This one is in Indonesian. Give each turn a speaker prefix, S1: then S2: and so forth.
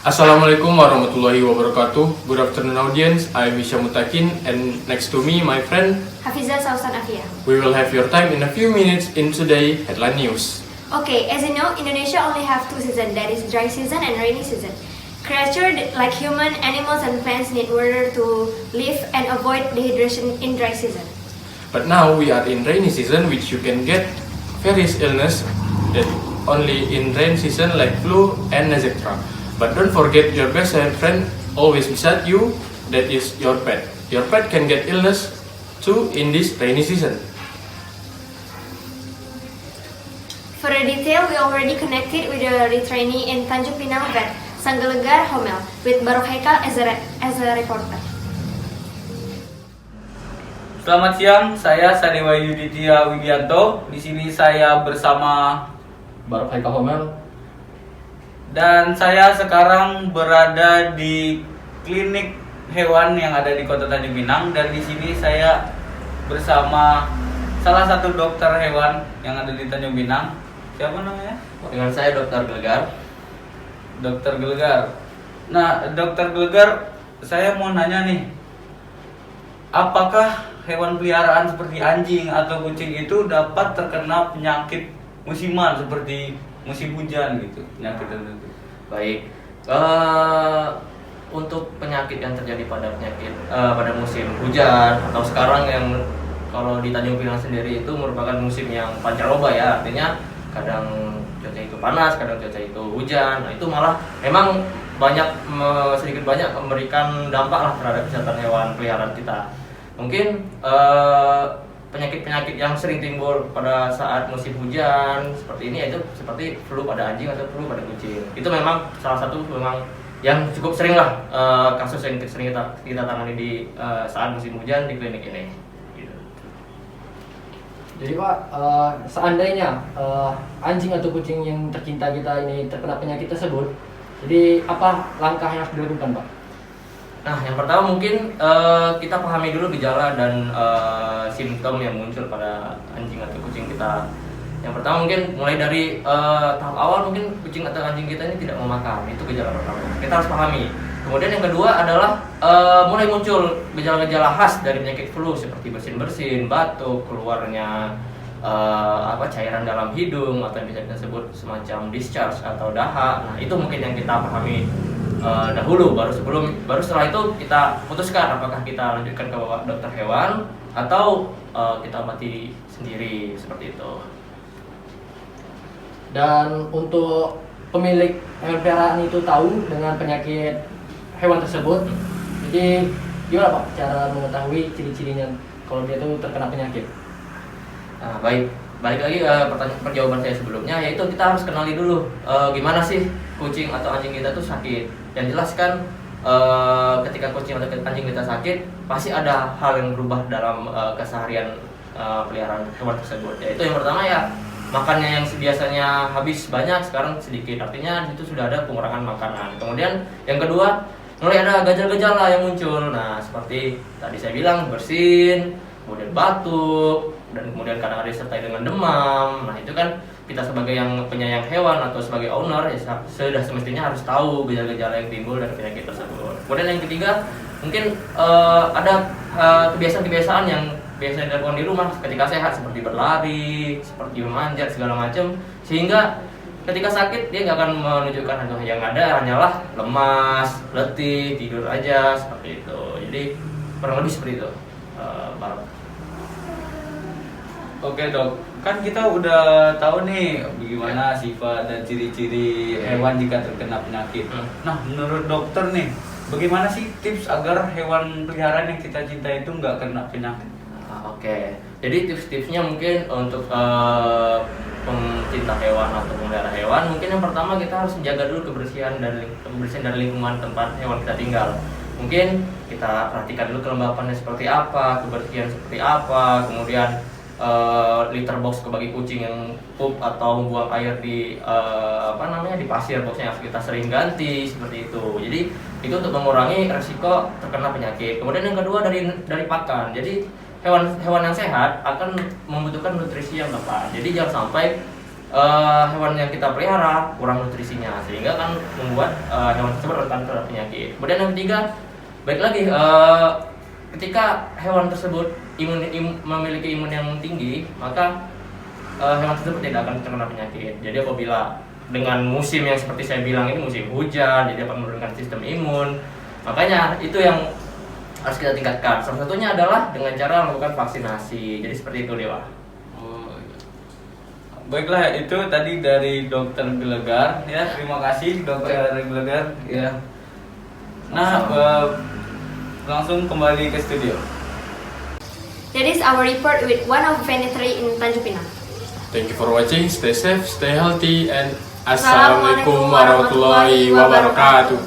S1: Assalamualaikum warahmatullahi wabarakatuh. Good afternoon audience, I am Isya Mutakin and next to me my friend
S2: Hafizah Sausan Afia.
S1: We will have your time in a few minutes in today headline news.
S2: Okay, as you know, Indonesia only have two seasons, that is dry season and rainy season. Creatures like human, animals and plants need water to live and avoid dehydration in dry season.
S1: But now we are in rainy season, which you can get various illness that only in rain season like flu and etc. But don't forget your best friend always beside you, that is your pet. Your pet can get illness too in this rainy season.
S2: For a detail, we already connected with the trainee in Tanjung Pinang Vet, Sanggelegar Homel, with Barok Haikal as a reporter.
S3: Selamat siang, saya Sadewa Yuditya Widianto. Di sini saya bersama
S4: Barok Haikal Homel.
S3: Dan saya sekarang berada di klinik hewan yang ada di Kota Tanjung Pinang, dan di sini saya bersama salah satu dokter hewan yang ada di Tanjung Pinang. Siapa namanya?
S4: Dengan saya Dr. Gelegar.
S3: Dokter Gelegar. Nah, Dokter Gelegar, saya mau nanya nih, apakah hewan peliharaan seperti anjing atau kucing itu dapat terkena penyakit musiman seperti musim hujan gitu, penyakit tertentu?
S4: Baik, untuk penyakit yang terjadi pada pada musim hujan atau sekarang yang kalau di Tanjung Pinang sendiri itu merupakan musim yang pancaroba ya, artinya kadang cuaca itu panas, kadang cuaca itu hujan. Nah itu malah memang sedikit banyak memberikan dampak lah terhadap kesehatan hewan peliharaan kita. Mungkin penyakit-penyakit yang sering timbul pada saat musim hujan seperti ini yaitu seperti flu pada anjing atau flu pada kucing. Itu memang salah satu memang yang cukup sering lah kasus yang sering kita tangani di saat musim hujan di klinik ini. Gitu.
S5: Jadi Pak, seandainya anjing atau kucing yang tercinta kita ini terkena penyakit tersebut, jadi apa langkah yang harus dilakukan Pak?
S4: Nah, yang pertama mungkin kita pahami dulu gejala dan simptom yang muncul pada anjing atau kucing kita. Yang pertama mungkin mulai dari tahap awal mungkin kucing atau anjing kita ini tidak mau makan, itu gejala pertama. Kita harus pahami. Kemudian yang kedua adalah mulai muncul gejala-gejala khas dari penyakit flu seperti bersin-bersin, batuk, keluarnya cairan dalam hidung atau yang bisa kita sebut semacam discharge atau dahak. Nah, itu mungkin yang kita pahami dahulu, baru setelah itu kita putuskan apakah kita lanjutkan ke dokter hewan atau kita obati sendiri seperti itu.
S5: Dan untuk pemilik hewan peliharaan itu tahu dengan penyakit hewan tersebut, jadi gimana Pak cara mengetahui ciri-cirinya kalau dia itu terkena penyakit?
S4: Nah, balik lagi perjawaban saya sebelumnya, yaitu kita harus kenali dulu gimana sih kucing atau anjing kita tuh sakit. Yang jelas kan ketika kucing atau anjing kita sakit pasti ada hal yang berubah dalam keseharian peliharaan hewan tersebut. Yaitu yang pertama ya makannya yang biasanya habis banyak sekarang sedikit, artinya itu sudah ada pengurangan makanan. Kemudian yang kedua mulai ada gejala-gejala yang muncul. Nah seperti tadi saya bilang bersin, kemudian batuk, dan kemudian kadang ada disertai dengan demam. Nah itu kan kita sebagai yang penyayang hewan atau sebagai owner ya sudah semestinya harus tahu gejala-gejala yang timbul dari penyakit tersebut. Kemudian yang ketiga mungkin ada kebiasaan-kebiasaan yang biasa dilakukan di rumah ketika sehat seperti berlari, seperti memanjat segala macam, sehingga ketika sakit dia nggak akan menunjukkan yang ada hanyalah lemas, letih, tidur aja seperti itu. Jadi kurang lebih seperti itu.
S3: Oke dok, kan kita udah tahu nih bagaimana sifat dan ciri-ciri hewan jika terkena penyakit. Nah, menurut dokter nih, bagaimana sih tips agar hewan peliharaan yang kita cinta itu nggak kena penyakit?
S4: Oke, jadi tips-tipsnya mungkin untuk pencinta hewan atau pemelihara hewan, mungkin yang pertama kita harus menjaga dulu kebersihan dari lingkungan tempat hewan kita tinggal. Mungkin kita perhatikan dulu kelembapannya seperti apa, kebersihan seperti apa, kemudian litter box bagi kucing yang pup atau membuang air di di pasir boxnya harus kita sering ganti seperti itu. Jadi itu untuk mengurangi resiko terkena penyakit. Kemudian yang kedua dari pakan. Jadi hewan yang sehat akan membutuhkan nutrisi yang tepat. Jadi jangan sampai hewan yang kita pelihara kurang nutrisinya, sehingga kan membuat hewan tersebut rentan terhadap penyakit. Kemudian yang ketiga, baik lagi, ketika hewan tersebut memiliki imun yang tinggi, maka hewan tersebut tidak akan terkena penyakit. Jadi apabila dengan musim yang seperti saya bilang ini musim hujan, jadi akan menurunkan sistem imun. Makanya itu yang harus kita tingkatkan. Salah satunya adalah dengan cara melakukan vaksinasi. Jadi seperti itu, Dewa.
S3: Oh, iya. Baiklah, itu tadi dari Dokter Gelegar ya. Terima kasih Dokter Gelegar ya. Nah, langsung kembali ke studio.
S2: That is our report with one of veterinary in Tanjung Pinang.
S1: Thank you for watching. Stay safe, stay healthy, and
S2: Assalamualaikum
S1: Assalamualaikum warahmatullahi wabarakatuh.